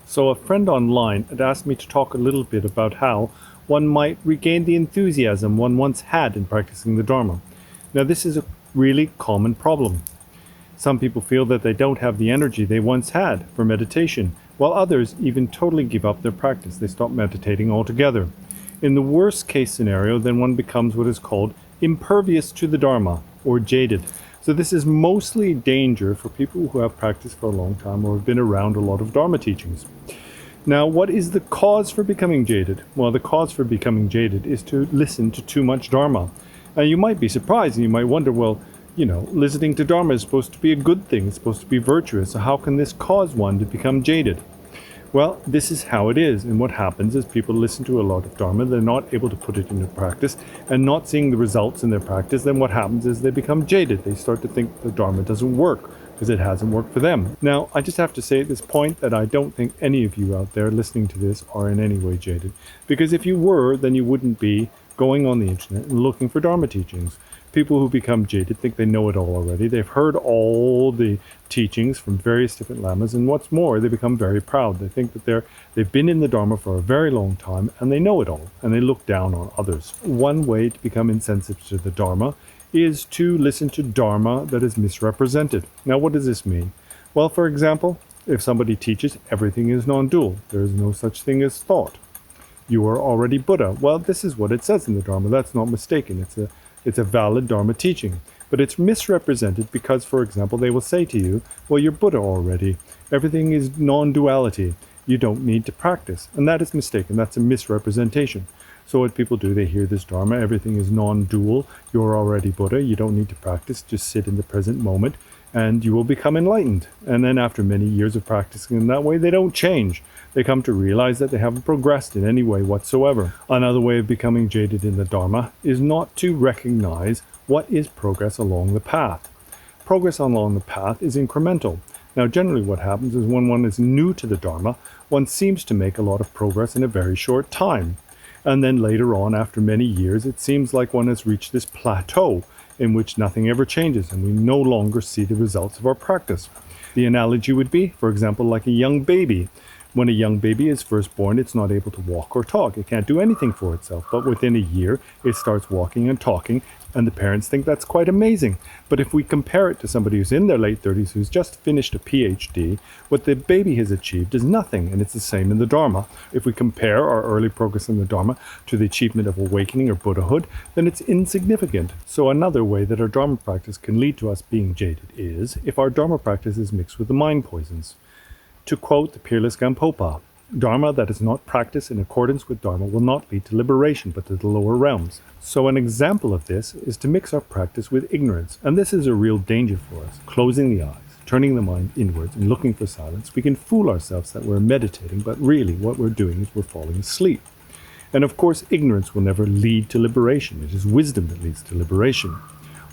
So, a friend online had asked me to talk a little bit about how one might regain the enthusiasm one once had in practicing the Dharma. Now, this is a really common problem. Some people feel that they don't have the energy they once had for meditation, while others even totally give up their practice. They stop meditating altogether. In the worst case scenario, then one becomes what is called impervious to the Dharma, or jaded. So this is mostly danger for people who have practiced for a long time or have been around a lot of Dharma teachings. Now, what is the cause for becoming jaded? Well, the cause for becoming jaded is to listen to too much Dharma. And you might be surprised and you might wonder, well, listening to Dharma is supposed to be a good thing, it's supposed to be virtuous, so how can this cause one to become jaded? Well, this is how it is, and what happens is people listen to a lot of Dharma, they're not able to put it into practice, and not seeing the results in their practice, then what happens is they become jaded. They start to think the Dharma doesn't work, because it hasn't worked for them. Now, I just have to say at this point that I don't think any of you out there listening to this are in any way jaded, because if you were, then you wouldn't be going on the internet and looking for Dharma teachings. People who become jaded think they know it all already. They've heard all the teachings from various different lamas, and what's more, they become very proud. They think that they've been in the Dharma for a very long time, and they know it all, and they look down on others. One way to become insensitive to the Dharma is to listen to Dharma that is misrepresented. Now, what does this mean? Well, for example, if somebody teaches everything is non-dual, there is no such thing as thought. You are already Buddha. Well, this is what it says in the Dharma. That's not mistaken. It's a valid Dharma teaching. But it's misrepresented because, for example, they will say to you, well, you're Buddha already. Everything is non-duality. You don't need to practice. And that is mistaken. That's a misrepresentation. So what people do, they hear this Dharma, everything is non-dual. You're already Buddha. You don't need to practice. Just sit in the present moment and you will become enlightened. And then after many years of practicing in that way, they don't change. They come to realize that they haven't progressed in any way whatsoever. Another way of becoming jaded in the Dharma is not to recognize what is progress along the path. Progress along the path is incremental. Now, generally what happens is when one is new to the Dharma, one seems to make a lot of progress in a very short time. And then later on, after many years, it seems like one has reached this plateau in which nothing ever changes and we no longer see the results of our practice. The analogy would be, for example, like a young baby. When a young baby is first born, it's not able to walk or talk. It can't do anything for itself. But within a year, it starts walking and talking, and the parents think that's quite amazing. But if we compare it to somebody who's in their late 30s, who's just finished a PhD, what the baby has achieved is nothing, and it's the same in the Dharma. If we compare our early progress in the Dharma to the achievement of awakening or Buddhahood, then it's insignificant. So another way that our Dharma practice can lead to us being jaded is if our Dharma practice is mixed with the mind poisons. To quote the peerless Gampopa, Dharma that is not practiced in accordance with Dharma will not lead to liberation, but to the lower realms. So an example of this is to mix our practice with ignorance, and this is a real danger for us. Closing the eyes, turning the mind inwards, and looking for silence, we can fool ourselves that we're meditating, but really what we're doing is we're falling asleep. And of course, ignorance will never lead to liberation. It is wisdom that leads to liberation.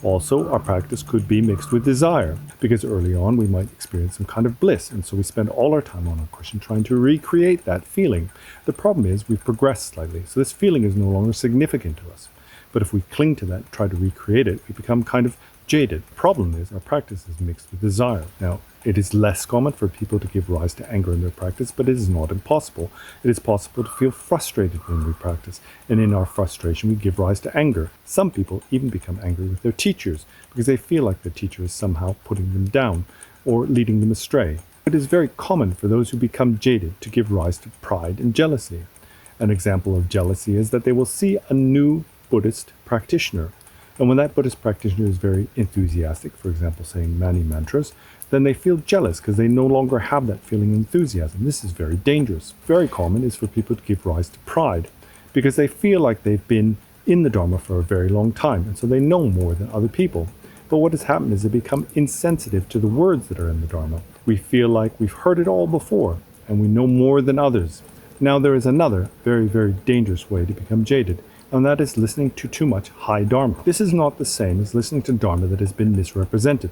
Also, our practice could be mixed with desire, because early on we might experience some kind of bliss, and so we spend all our time on our cushion trying to recreate that feeling. The problem is we've progressed slightly, so this feeling is no longer significant to us. But if we cling to that and try to recreate it, we become kind of jaded. The problem is our practice is mixed with desire. Now, it is less common for people to give rise to anger in their practice, but it is not impossible. It is possible to feel frustrated when we practice, and in our frustration we give rise to anger. Some people even become angry with their teachers because they feel like their teacher is somehow putting them down or leading them astray. It is very common for those who become jaded to give rise to pride and jealousy. An example of jealousy is that they will see a new Buddhist practitioner, and when that Buddhist practitioner is very enthusiastic, for example, saying many mantras, then they feel jealous because they no longer have that feeling of enthusiasm. This is very dangerous. Very common is for people to give rise to pride because they feel like they've been in the Dharma for a very long time, and so they know more than other people. But what has happened is they become insensitive to the words that are in the Dharma. We feel like we've heard it all before, and we know more than others. Now there is another very, very dangerous way to become jaded, and that is listening to too much high Dharma. This is not the same as listening to Dharma that has been misrepresented.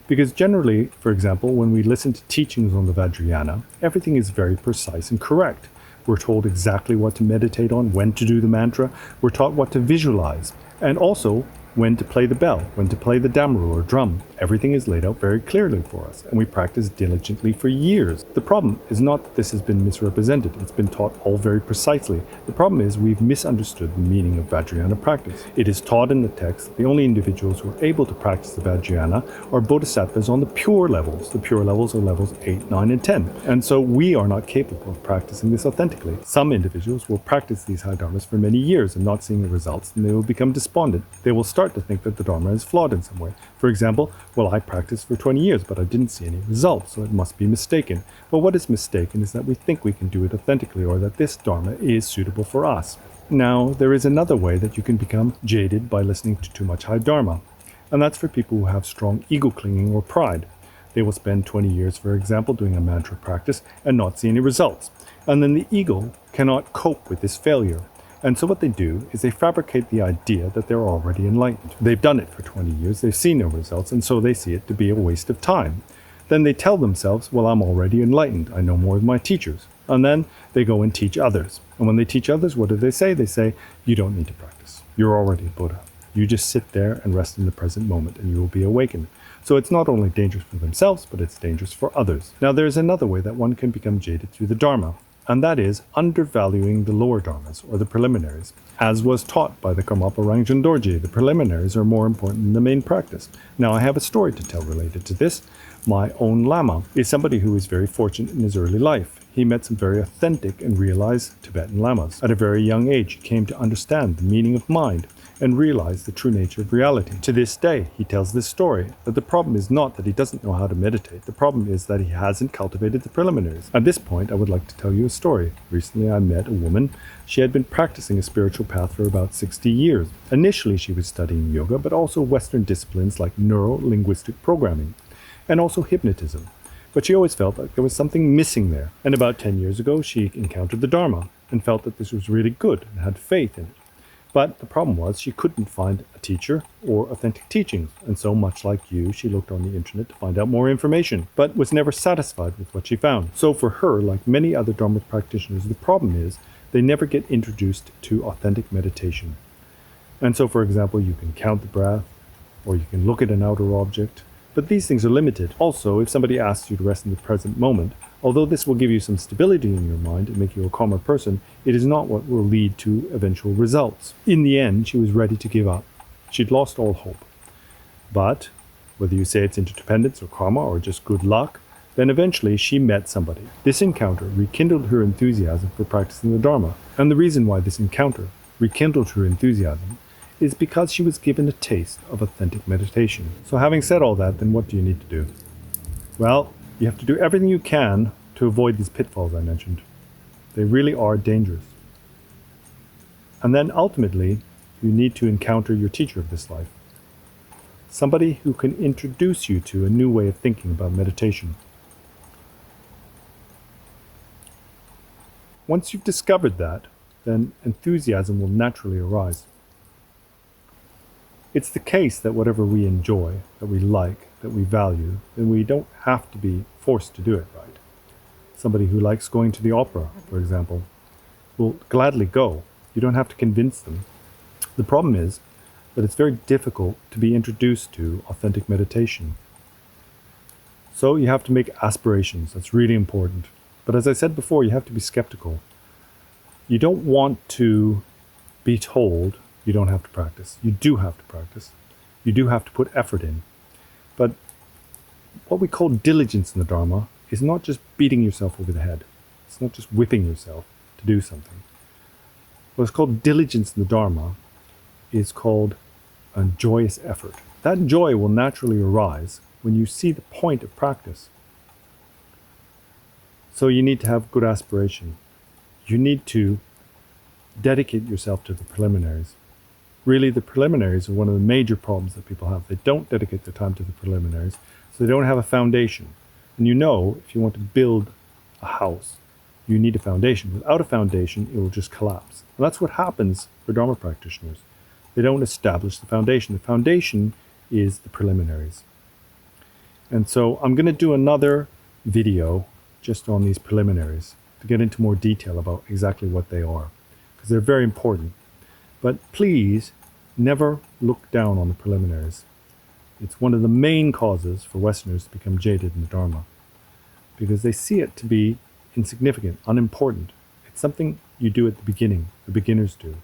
Because generally, for example, when we listen to teachings on the Vajrayana, everything is very precise and correct. We're told exactly what to meditate on, when to do the mantra. We're taught what to visualize. And also, when to play the bell, when to play the damaru or drum. Everything is laid out very clearly for us, and we practice diligently for years. The problem is not that this has been misrepresented. It's been taught all very precisely. The problem is we've misunderstood the meaning of Vajrayana practice. It is taught in the text that the only individuals who are able to practice the Vajrayana are bodhisattvas on the pure levels. The pure levels are levels 8, 9, and 10. And so we are not capable of practicing this authentically. Some individuals will practice these high dharmas for many years and not seeing the results, and they will become despondent. They will start to think that the Dharma is flawed in some way. For example, well, I practiced for 20 years, but I didn't see any results, so it must be mistaken. Well, what is mistaken is that we think we can do it authentically, or that this Dharma is suitable for us. Now, there is another way that you can become jaded by listening to too much high Dharma, and that's for people who have strong ego clinging or pride. They will spend 20 years, for example, doing a mantra practice and not see any results. And then the ego cannot cope with this failure. And so what they do is they fabricate the idea that they're already enlightened. They've done it for 20 years, they've seen no results, and so they see it to be a waste of time. Then they tell themselves, well, I'm already enlightened, I know more than my teachers. And then they go and teach others. And when they teach others, what do they say? They say, you don't need to practice. You're already a Buddha. You just sit there and rest in the present moment and you will be awakened. So it's not only dangerous for themselves, but it's dangerous for others. Now there's another way that one can become jaded through the Dharma, and that is undervaluing the lower dharmas, or the preliminaries. As was taught by the Karmapa Rangchen Dorje, the preliminaries are more important than the main practice. Now I have a story to tell related to this. My own Lama is somebody who is very fortunate in his early life. He met some very authentic and realized Tibetan Lamas. At a very young age, he came to understand the meaning of mind and realize the true nature of reality. To this day, he tells this story, that the problem is not that he doesn't know how to meditate. The problem is that he hasn't cultivated the preliminaries. At this point, I would like to tell you a story. Recently, I met a woman. She had been practicing a spiritual path for about 60 years. Initially, she was studying yoga, but also Western disciplines like neuro-linguistic programming, and also hypnotism. But she always felt like there was something missing there. And about 10 years ago, she encountered the Dharma and felt that this was really good and had faith in it. But the problem was she couldn't find a teacher or authentic teachings, and so much like you, she looked on the internet to find out more information, but was never satisfied with what she found. So for her, like many other Dharma practitioners, the problem is they never get introduced to authentic meditation. And so, for example, you can count the breath, or you can look at an outer object, but these things are limited. Also, if somebody asks you to rest in the present moment, although this will give you some stability in your mind and make you a calmer person, it is not what will lead to eventual results. In the end, she was ready to give up. She'd lost all hope. But, whether you say it's interdependence or karma or just good luck, then eventually she met somebody. This encounter rekindled her enthusiasm for practicing the Dharma. And the reason why this encounter rekindled her enthusiasm is because she was given a taste of authentic meditation. So having said all that, then what do you need to do? Well, you have to do everything you can to avoid these pitfalls I mentioned. They really are dangerous. And then ultimately, you need to encounter your teacher of this life. Somebody who can introduce you to a new way of thinking about meditation. Once you've discovered that, then enthusiasm will naturally arise. It's the case that whatever we enjoy, that we like, that we value, then we don't have to be forced to do it, right? Somebody who likes going to the opera, for example, will gladly go. You don't have to convince them. The problem is that it's very difficult to be introduced to authentic meditation. So you have to make aspirations. That's really important. But as I said before, you have to be skeptical. You don't want to be told you don't have to practice. You do have to practice. You do have to put effort in. But what we call diligence in the Dharma is not just beating yourself over the head. It's not just whipping yourself to do something. What's called diligence in the Dharma is called a joyous effort. That joy will naturally arise when you see the point of practice. So you need to have good aspiration. You need to dedicate yourself to the preliminaries. Really, the preliminaries are one of the major problems that people have. They don't dedicate their time to the preliminaries, so they don't have a foundation. And you know, if you want to build a house, you need a foundation. Without a foundation, it will just collapse. And that's what happens for Dharma practitioners. They don't establish the foundation. The foundation is the preliminaries. And so I'm going to do another video just on these preliminaries to get into more detail about exactly what they are, because they're very important. But please never look down on the preliminaries. It's one of the main causes for Westerners to become jaded in the Dharma, because they see it to be insignificant, unimportant. It's something you do at the beginning, the beginners do.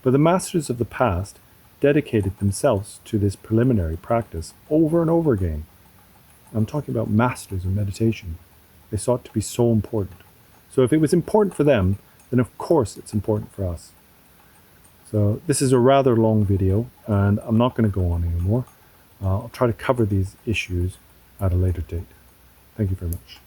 But the masters of the past dedicated themselves to this preliminary practice over and over again. I'm talking about masters of meditation. They saw it to be so important. So if it was important for them, then of course it's important for us. So this is a rather long video, and I'm not going to go on anymore. I'll try to cover these issues at a later date. Thank you very much.